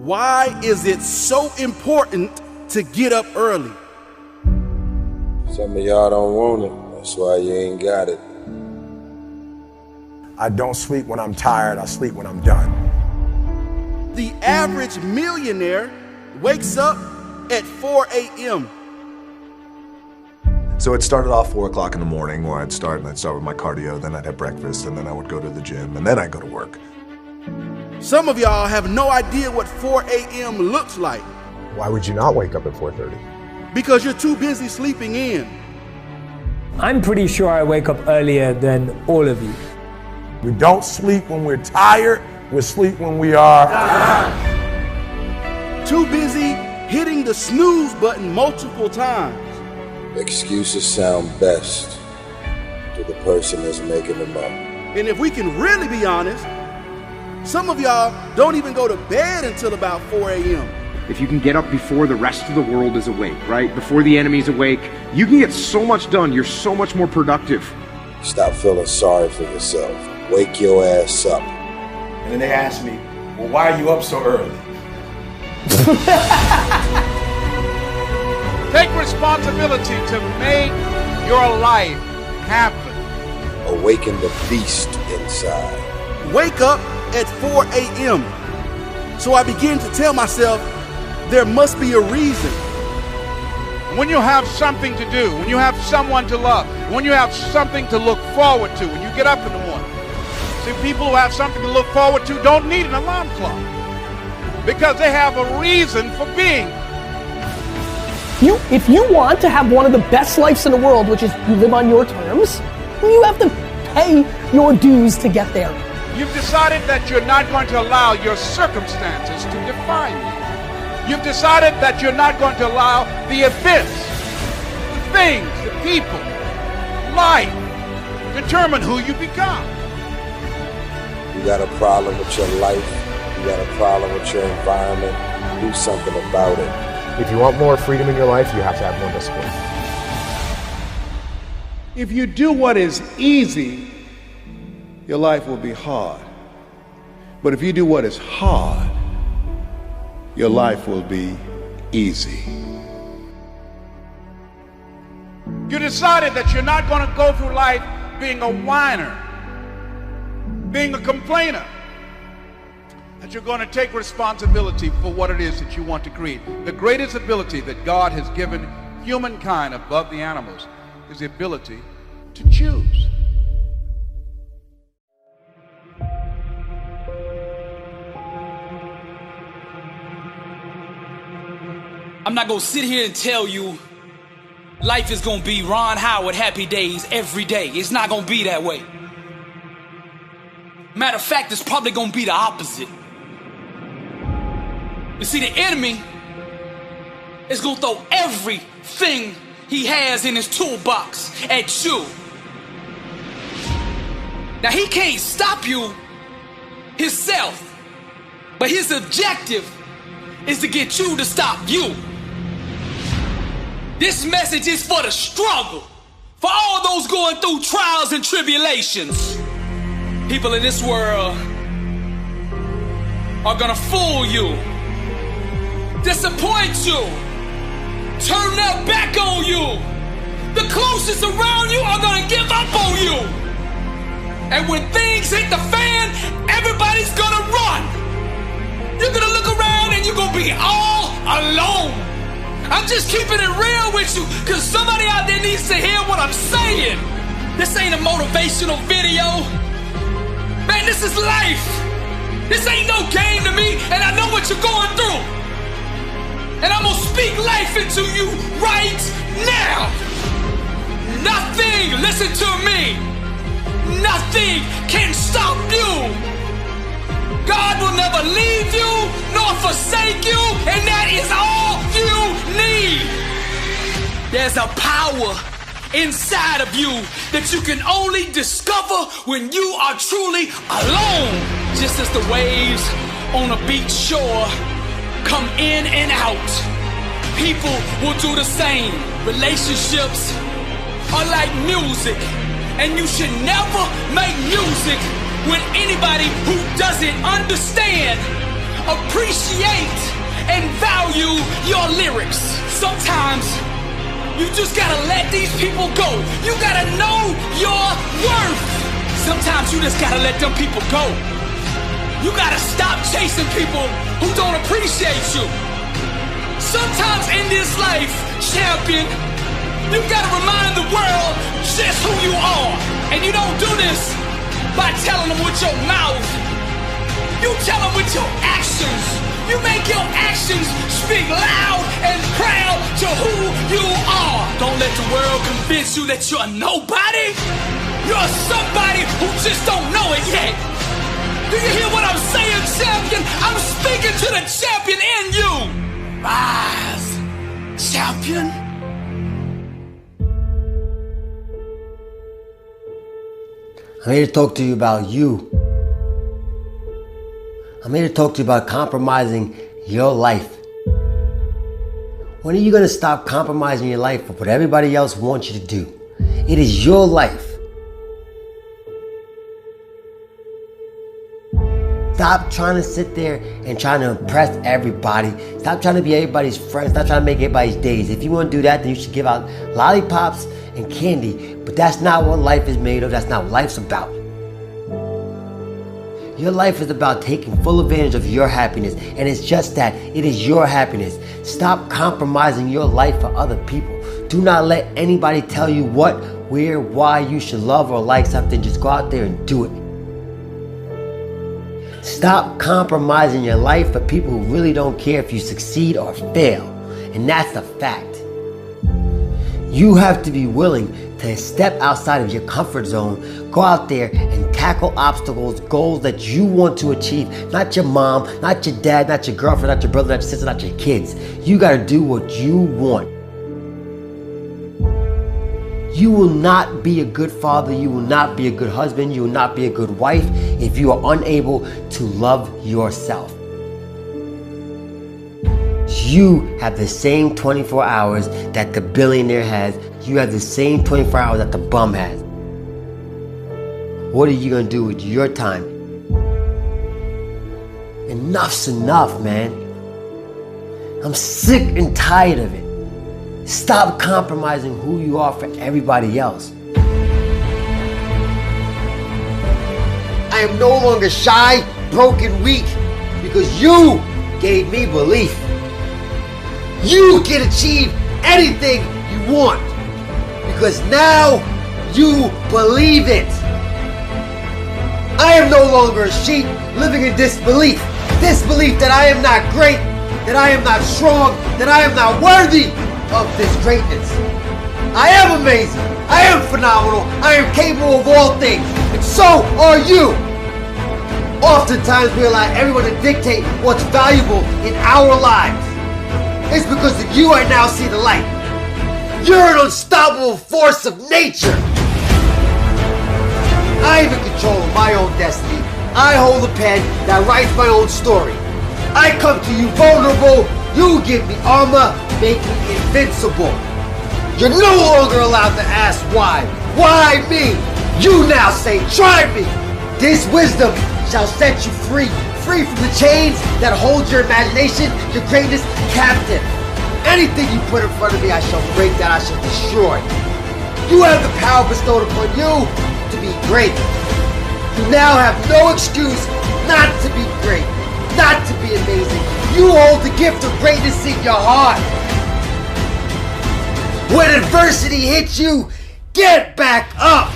Why is it so important to get up early? Some of y'all don't want it. That's why you ain't got it. I don't sleep when I'm tired. I sleep when I'm done. The average millionaire wakes up at 4 a.m. So it started off 4 o'clock in the morning where I'd start with my cardio, then I'd have breakfast, and then I would go to the gym, and then I'd go to work. Some of y'all have no idea what 4 a.m. looks like. Why would you not wake up at 4:30? Because you're too busy sleeping in. I'm pretty sure I wake up earlier than all of you. We don't sleep when we're tired. We sleep when we are too busy hitting the snooze button multiple times. Excuses sound best to the person that's making them up. And if we can really be honest, some of y'all don't even go to bed until about 4 a.m. If you can get up before the rest of the world is awake, right? Before the enemy's awake, you can get so much done. You're so much more productive. Stop feeling sorry for yourself. Wake your ass up. And then they ask me, well, why are you up so early? Take responsibility to make your life happen. Awaken the beast inside. Wake up at 4 a.m. So I begin to tell myself, there must be a reason. When you have something to do, when you have someone to love, when you have something to look forward to, when you get up in the morning. See, people who have something to look forward to don't need an alarm clock because they have a reason for being. If you want to have one of the best lives in the world, which is you live on your terms, you have to pay your dues to get there. You've decided that you're not going to allow your circumstances to define you. You've decided that you're not going to allow the events, the things, the people, life, determine who you become. You got a problem with your life. You got a problem with your environment. Do something about it. If you want more freedom in your life, you have to have more discipline. If you do what is easy, your life will be hard. But if you do what is hard, your life will be easy. You decided that you're not going to go through life being a whiner, being a complainer, that you're going to take responsibility for what it is that you want to create. The greatest ability that God has given humankind above the animals is the ability to choose. I'm not gonna sit here and tell you life is gonna be Ron Howard happy days every day. It's not gonna be that way. Matter of fact, it's probably gonna be the opposite. You see, the enemy is gonna throw everything he has in his toolbox at you. Now, he can't stop you himself, but his objective is to get you to stop you. This message is for the struggle, for all those going through trials and tribulations. People in this world are gonna fool you, disappoint you, turn their back on you. The closest around you are gonna give up on you. And when things hit the fan, everybody's gonna run. You're gonna look around and you're gonna be all alone. I'm just keeping it real with you, because somebody out there needs to hear what I'm saying. This ain't a motivational video. Man, this is life. This ain't no game to me, and I know what you're going through. And I'm gonna speak life into you right now. Nothing, listen to me, nothing can stop you. God will never leave you nor forsake you, and that is all you need. There's a power inside of you that you can only discover when you are truly alone. Just as the waves on a beach shore come in and out, people will do the same. Relationships are like music, and you should never make music when anybody who doesn't understand appreciate and value your lyrics. Sometimes you just gotta let these people go. You gotta know your worth. Sometimes you just gotta let them people go. You gotta stop chasing people who don't appreciate you. Sometimes in this life, champion, you gotta remind the world just who you are. And you don't do this by telling them with your mouth. You tell them with your actions. You make your actions speak loud and proud to who you are. Don't let the world convince you that you're nobody. You're somebody who just don't know it yet. Do you hear what I'm saying, champion? I'm speaking to the champion in you. Rise, champion. I'm here to talk to you about you. I'm here to talk to you about compromising your life. When are you going to stop compromising your life for what everybody else wants you to do? It is your life. Stop trying to sit there and trying to impress everybody. Stop trying to be everybody's friend. Stop trying to make everybody's days. If you want to do that, then you should give out lollipops and candy. But that's not what life is made of. That's not what life's about. Your life is about taking full advantage of your happiness. And it's just that. It is your happiness. Stop compromising your life for other people. Do not let anybody tell you what, where, why you should love or like something. Just go out there and do it. Stop compromising your life for people who really don't care if you succeed or fail. And that's a fact. You have to be willing to step outside of your comfort zone, go out there and tackle obstacles, goals that you want to achieve. Not your mom, not your dad, not your girlfriend, not your brother, not your sister, not your kids. You gotta do what you want. You will not be a good father, you will not be a good husband, you will not be a good wife if you are unable to love yourself. You have the same 24 hours that the billionaire has. You have the same 24 hours that the bum has. What are you gonna do with your time? Enough's enough, man. I'm sick and tired of it. Stop compromising who you are for everybody else. I am no longer shy, broken, weak, because you gave me belief. You can achieve anything you want, because now you believe it. I am no longer a sheep living in disbelief. Disbelief that I am not great, that I am not strong, that I am not worthy of this greatness. I am amazing. I am phenomenal. I am capable of all things. And so are you. Oftentimes we allow everyone to dictate what's valuable in our lives. It's because of you I now see the light. You're an unstoppable force of nature. I am in control of my own destiny. I hold the pen that writes my own story. I come to you vulnerable. You give me armor, make me invincible. You're no longer allowed to ask why. Why me? You now say, try me. This wisdom shall set you free. Free from the chains that hold your imagination, your greatness captive. Anything you put in front of me, I shall break, that I shall destroy. You have the power bestowed upon you to be great. You now have no excuse not to be great, not to be amazing. You hold the gift of greatness in your heart. When adversity hits you, get back up.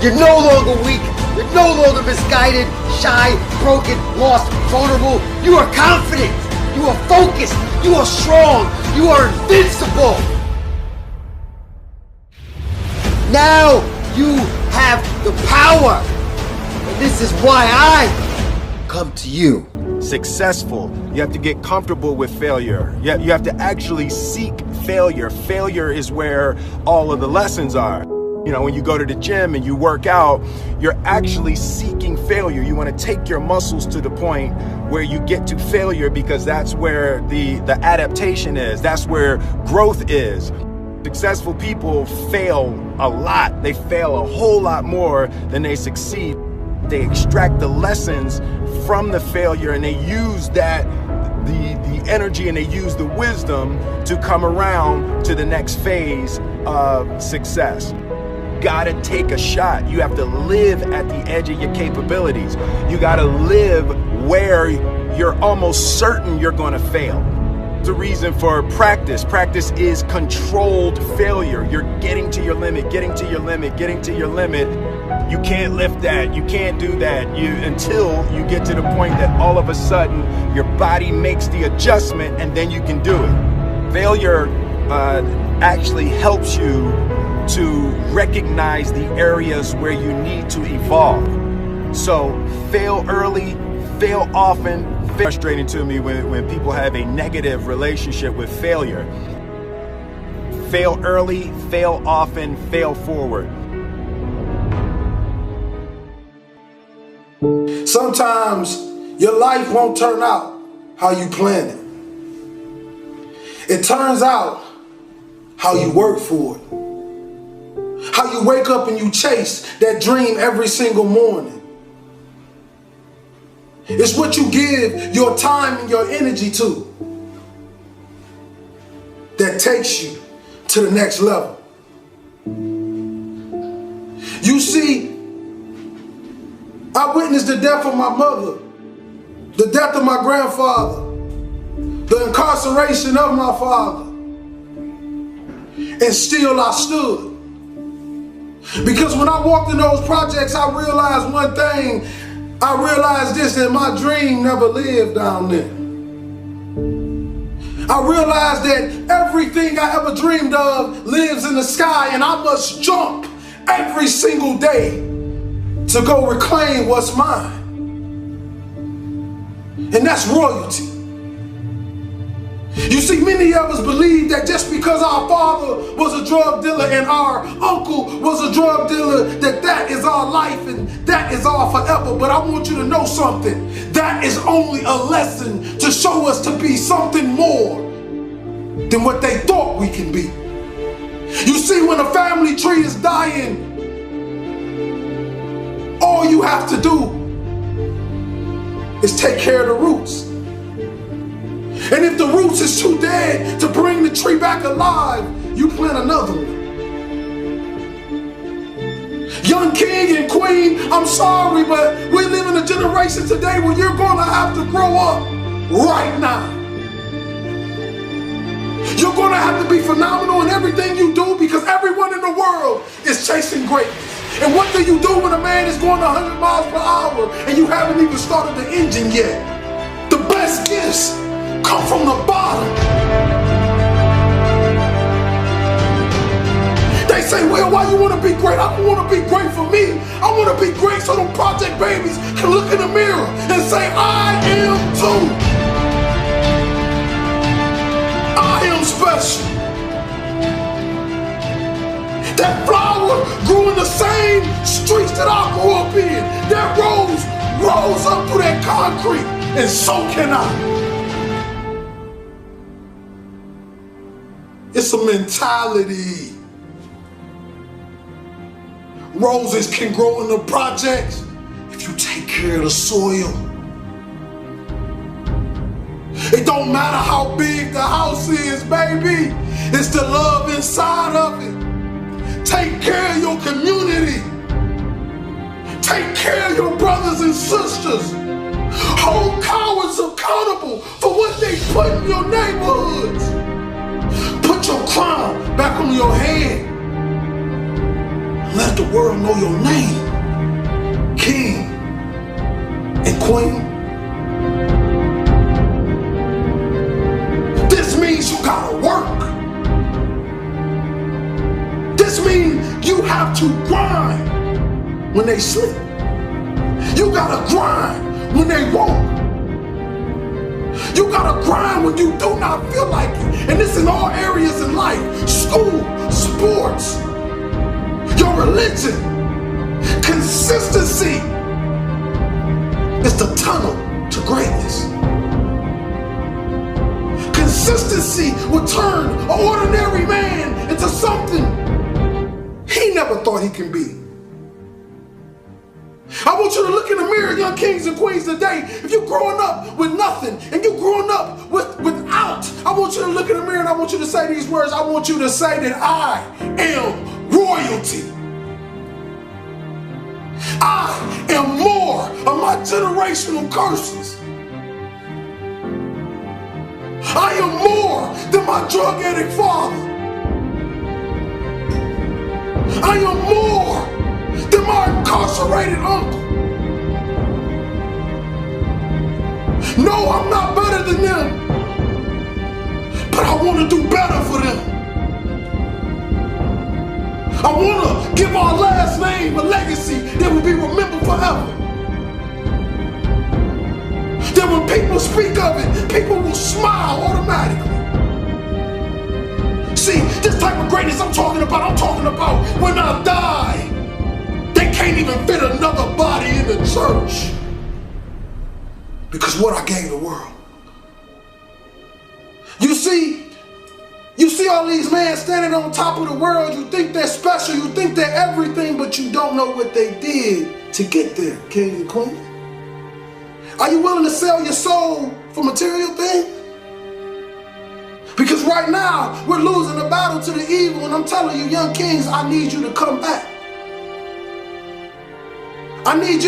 You're no longer weak. You're no longer misguided, shy, broken, lost, vulnerable. You are confident. You are focused. You are strong. You are invincible. Now you have the power. And this is why I come to you. Successful, you have to get comfortable with failure. You have to actually seek failure. Failure is where all of the lessons are. You know, when you go to the gym and you work out, you're actually seeking failure. You want to take your muscles to the point where you get to failure, because that's where the adaptation is. That's where growth is. Successful people fail a lot. They fail a whole lot more than they succeed. they extract the lessons from the failure, and they use that, the energy, and they use the wisdom to come around to the next phase of success. Gotta take a shot. You have to live at the edge of your capabilities. You gotta live where you're almost certain you're gonna fail. The reason for practice. Practice is controlled failure. You're getting to your limit, getting to your limit, getting to your limit. You can't lift that, you can't do that, until you get to the point that all of a sudden your body makes the adjustment, and then you can do it. Failure actually helps you to recognize the areas where you need to evolve. So fail early, fail often. Frustrating to me when people have a negative relationship with failure. Fail early, fail often, fail forward. Sometimes your life won't turn out how you planned it. It turns out how you work for it. How you wake up and you chase that dream every single morning. It's what you give your time and your energy to that takes you to the next level. You see, I witnessed the death of my mother, the death of my grandfather, the incarceration of my father, and still I stood. Because when I walked in those projects, I realized one thing. I realized this, that my dream never lived down there. I realized that everything I ever dreamed of lives in the sky, and I must jump every single day to go reclaim what's mine. And that's royalty. You see, many of us believe that just because our father was a drug dealer and our uncle was a drug dealer, that is our life and that is our forever. But I want you to know something. That is only a lesson to show us to be something more than what they thought we can be. You see, when a family tree is dying, all you have to do is take care of the roots. And if the roots is too dead to bring the tree back alive, you plant another one. Young king and queen, I'm sorry, but we live in a generation today where you're going to have to grow up right now. You're going to have to be phenomenal in everything you do, because everyone in the world is chasing greatness. And what do you do when a man is going 100 miles per hour and you haven't even started the engine yet? The best gifts come from the bottom. They say, well, why you want to be great? I don't want to be great for me. I want to be great so them project babies can look in the mirror and say, I am too. I am special. That flower grew in the same streets that I grew up in. That rose up through that concrete, and so can I. It's a mentality. Roses can grow in the projects if you take care of the soil. It don't matter how big the house is, baby. It's the love inside of it. Take care of your community. Take care of your brothers and sisters. Hold cowards accountable for what they put in your neighborhoods. Put your crown back on your head. Let the world know your name, king and queen. This means you gotta work. This means you have to grind when they sleep. You gotta grind when they walk. You gotta grind when you do not feel like it. And this in all areas in life. School, sports, your religion. Consistency is the tunnel to greatness. Consistency will turn an ordinary man into something he never thought he can be. I want you to look young kings and queens today, if you're growing up with nothing and you're growing up without, I want you to look in the mirror and I want you to say these words. I want you to say that I am royalty. I am more of my generational curses. I am more than my drug addict father. I am more than my incarcerated uncle. No, I'm not better than them, but I want to do better for them. I want to give our last name a legacy that will be remembered forever. That when people speak of it, people will smile automatically. See, this type of greatness I'm talking about when I die, they can't even fit another body in the church. Because what I gave the world. You see all these men standing on top of the world. You think they're special, you think they're everything, but you don't know what they did to get there, kings and queens. Are you willing to sell your soul for material things? Because right now, we're losing the battle to the evil, and I'm telling you, young kings, I need you to come back. I need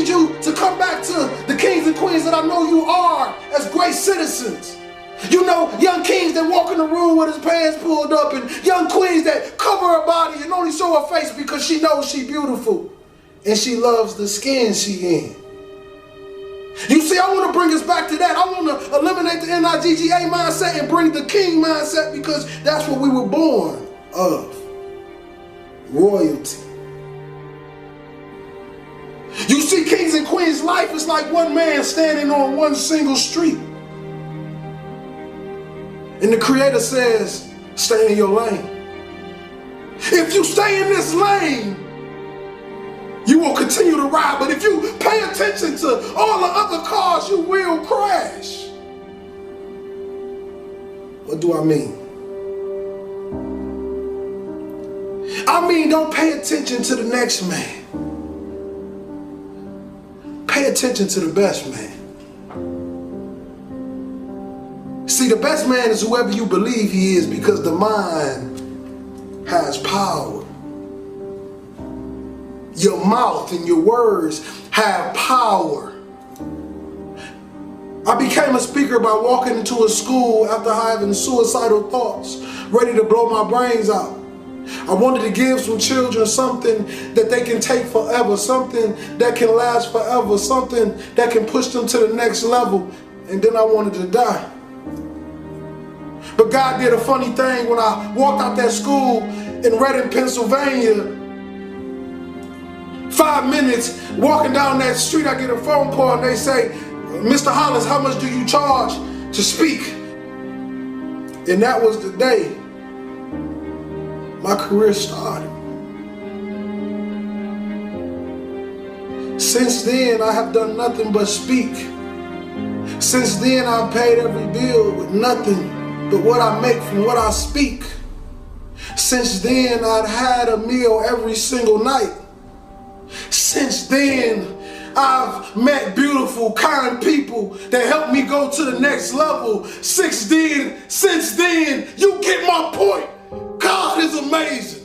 you to come back to the kings and queens that I know you are as great citizens. You know, young kings that walk in the room with his pants pulled up, and young queens that cover her body and only show her face because she knows she's beautiful and she loves the skin she in. You see, I want to bring us back to that. I want to eliminate the NIGGA mindset and bring the king mindset, because that's what we were born of. Royalty. You see, kings and queens, life is like one man standing on one single street. And the Creator says, stay in your lane. If you stay in this lane, you will continue to ride. But if you pay attention to all the other cars, you will crash. What do I mean? I mean, don't pay attention to the next man. Pay attention to the best man. See, the best man is whoever you believe he is, because the mind has power. Your mouth and your words have power. I became a speaker by walking into a school after having suicidal thoughts, ready to blow my brains out. I wanted to give some children something that they can take forever, something that can last forever, something that can push them to the next level, and then I wanted to die. But God did a funny thing when I walked out that school in Reading, Pennsylvania. 5 minutes walking down that street, I get a phone call and they say, Mr. Hollis, how much do you charge to speak? And that was the day my career started. Since then, I have done nothing but speak. Since then, I've paid every bill with nothing but what I make from what I speak. Since then, I've had a meal every single night. Since then, I've met beautiful, kind people that helped me go to the next level. Since then, you get my point. God is amazing.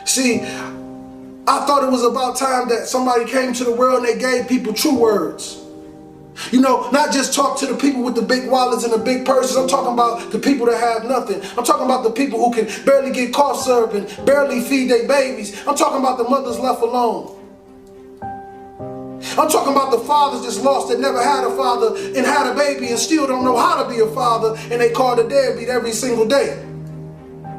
See, I thought it was about time that somebody came to the world and they gave people true words. You know, not just talk to the people with the big wallets and the big purses. I'm talking about the people that have nothing. I'm talking about the people who can barely get cough syrup and barely feed their babies. I'm talking about the mothers left alone. I'm talking about the fathers that's lost that never had a father and had a baby and still don't know how to be a father, and they call the deadbeat every single day.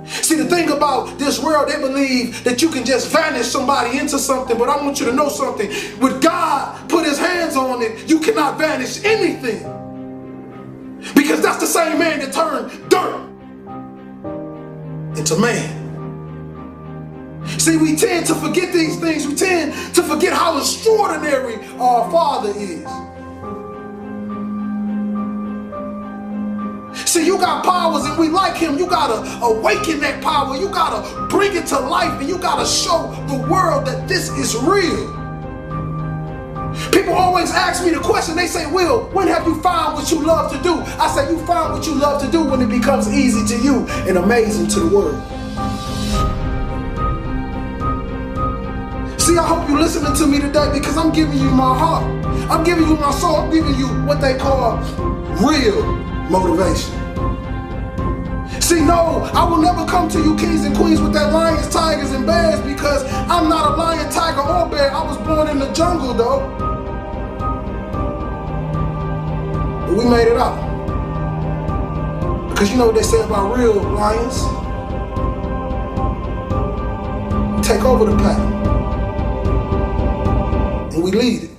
See, the thing about this world, they believe that you can just vanish somebody into something, but I want you to know something. When God put his hands on it, you cannot vanish anything. Because that's the same man that turned dirt into man. See, we tend to forget these things. We tend to forget how extraordinary our Father is. See, you got powers and we like him. You got to awaken that power. You got to bring it to life, and you got to show the world that this is real. People always ask me the question, they say, Will, when have you found what you love to do? I say, you find what you love to do when it becomes easy to you and amazing to the world. See, I hope you're listening to me today because I'm giving you my heart. I'm giving you my soul. I'm giving you what they call real motivation. See, no, I will never come to you kings and queens with that lions, tigers, and bears because I'm not a lion, tiger, or bear. I was born in the jungle, though. But we made it out. Because you know what they say about real lions? We take over the pack. And we lead it.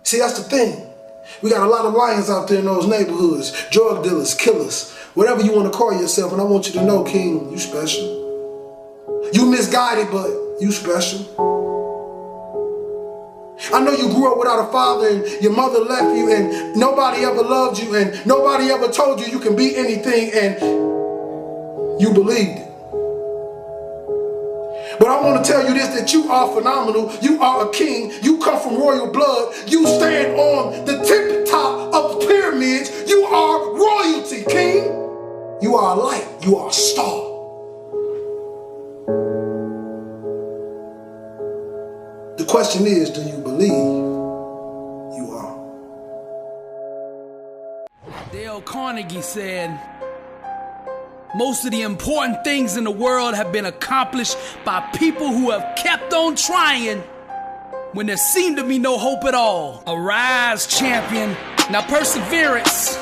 See, that's the thing. We got a lot of lions out there in those neighborhoods, drug dealers, killers, whatever you want to call yourself. And I want you to know, King, you special. You misguided, but you special. I know you grew up without a father and your mother left you and nobody ever loved you and nobody ever told you can be anything and you believed it. But I want to tell you this, that you are phenomenal. You are a king. You come from royal blood. You stand on the tip top of the pyramids. You are royalty, king. You are a light. You are a star. The question is, do you believe you are? Dale Carnegie said, most of the important things in the world have been accomplished by people who have kept on trying when there seemed to be no hope at all. Arise, champion. Now perseverance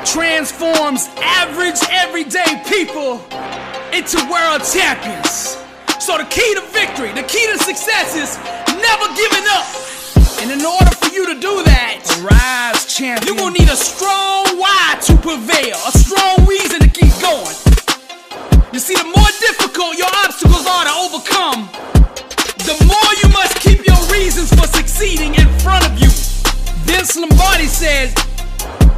transforms average, everyday people into world champions. So the key to victory, the key to success is never giving up. And in order for you to do that, arise, champion, you're gonna need a strong why to prevail, a strong reason to keep going. You see, the more difficult your obstacles are to overcome, the more you must keep your reasons for succeeding in front of you. Vince Lombardi said,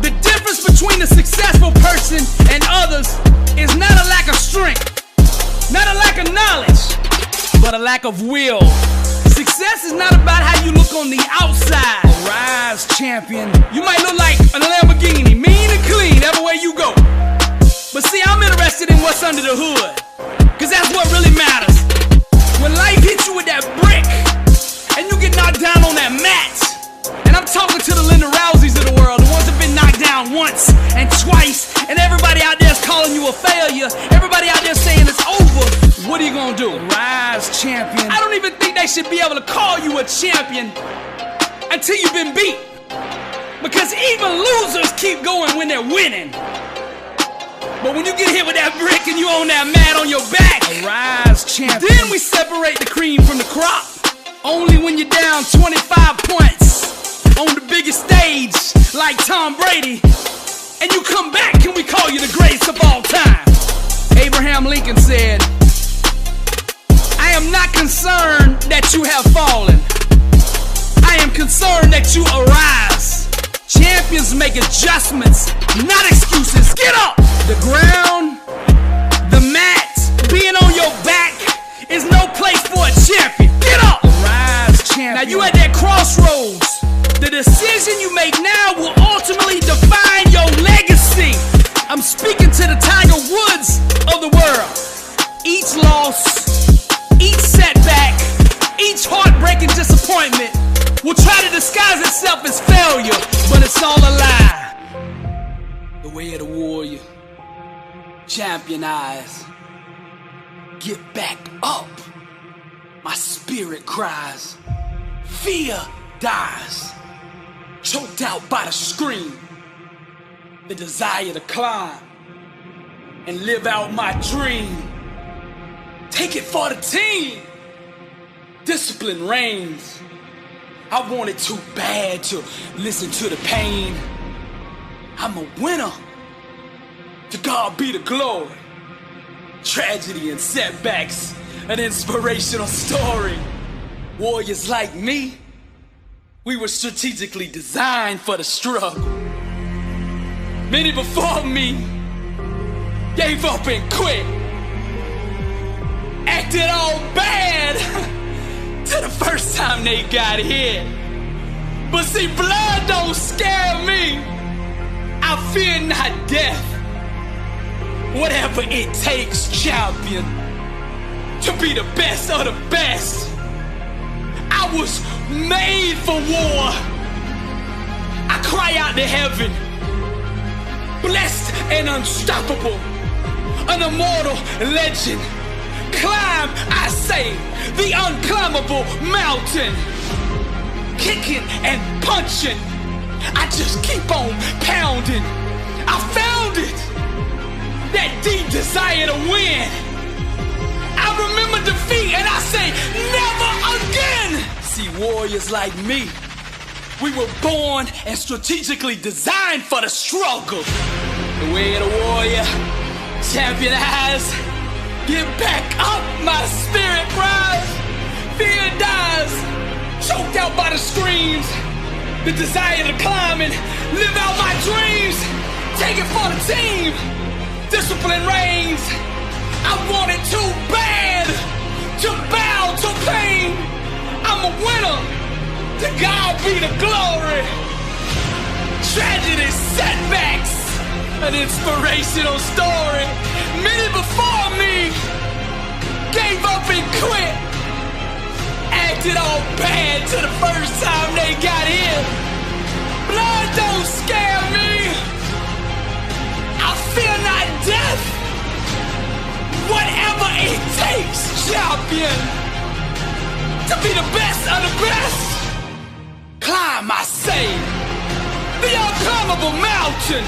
the difference between a successful person and others is not a lack of strength, not a lack of knowledge, but a lack of will. Success is not about how you look on the outside. Arise, champion. You might look like a Lamborghini, mean and clean, everywhere you go. But see, I'm interested in what's under the hood, cause that's what really matters. When life hits you with that brick, and you get knocked down on that mat, and I'm talking to the Linda Rouseys of the world, the ones that been knocked down once and twice, and everybody out there is calling you a failure, everybody out there saying it's over. What are you gonna do? Rise, champion. I don't even think they should be able to call you a champion until you've been beat. Because even losers keep going when they're winning. But when you get hit with that brick and you on that mat on your back, arise, champion. Then we separate the cream from the crop. Only when you're down 25 points on the biggest stage like Tom Brady, and you come back, can we call you the greatest of all time? Abraham Lincoln said, I am not concerned that you have fallen. I am concerned that you arise. Champions make adjustments, not excuses. Get up! The ground, the mat, being on your back is no place for a champion. Get up! Arise, champion. Now you at that crossroads. The decision you make now will ultimately define your legacy. I'm speaking to the Tiger Woods of the world. Each loss, each setback, each heartbreaking disappointment will try to disguise itself as failure, but it's all a lie. The way of the warrior, champion eyes, get back up. My spirit cries, fear dies, choked out by the scream, the desire to climb and live out my dream. Take it for the team. Discipline reigns. I wanted too bad to listen to the pain. I'm a winner. To God be the glory. Tragedy and setbacks, an inspirational story. Warriors like me, we were strategically designed for the struggle. Many before me gave up and quit. Acted all bad to the first time they got hit. But see, blood don't scare me. I fear not death. Whatever it takes, champion, to be the best of the best. I was made for war. I cry out to heaven, blessed and unstoppable, an immortal legend. Climb, I say, the unclimbable mountain. Kicking and punching, I just keep on pounding. I found it, that deep desire to win. I remember defeat and I say, never again. See, warriors like me, we were born and strategically designed for the struggle. The way of the warrior, champion eyes, get back up, my spirit rise. Fear dies, choked out by the screams, the desire to climb and live out my dreams. Take it for the team, discipline reigns. I want it too bad to bow to pain. I'm a winner, to God be the glory. Tragedy, setbacks, an inspirational story. Many before me gave up and quit, acted all bad till the first time they got hit. Blood don't scare me. I fear not death. Whatever it takes, champion, to be the best of the best. Climb, I say, the unclimbable mountain.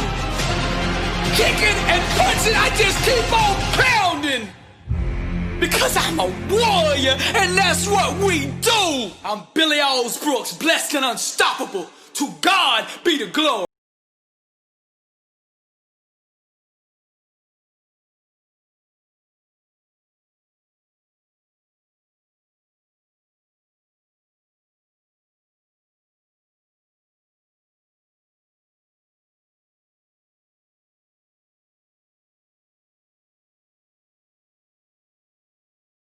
Kicking and punching, I just keep on pounding. Because I'm a warrior, and that's what we do. I'm Billy Osbrooks, blessed and unstoppable. To God be the glory.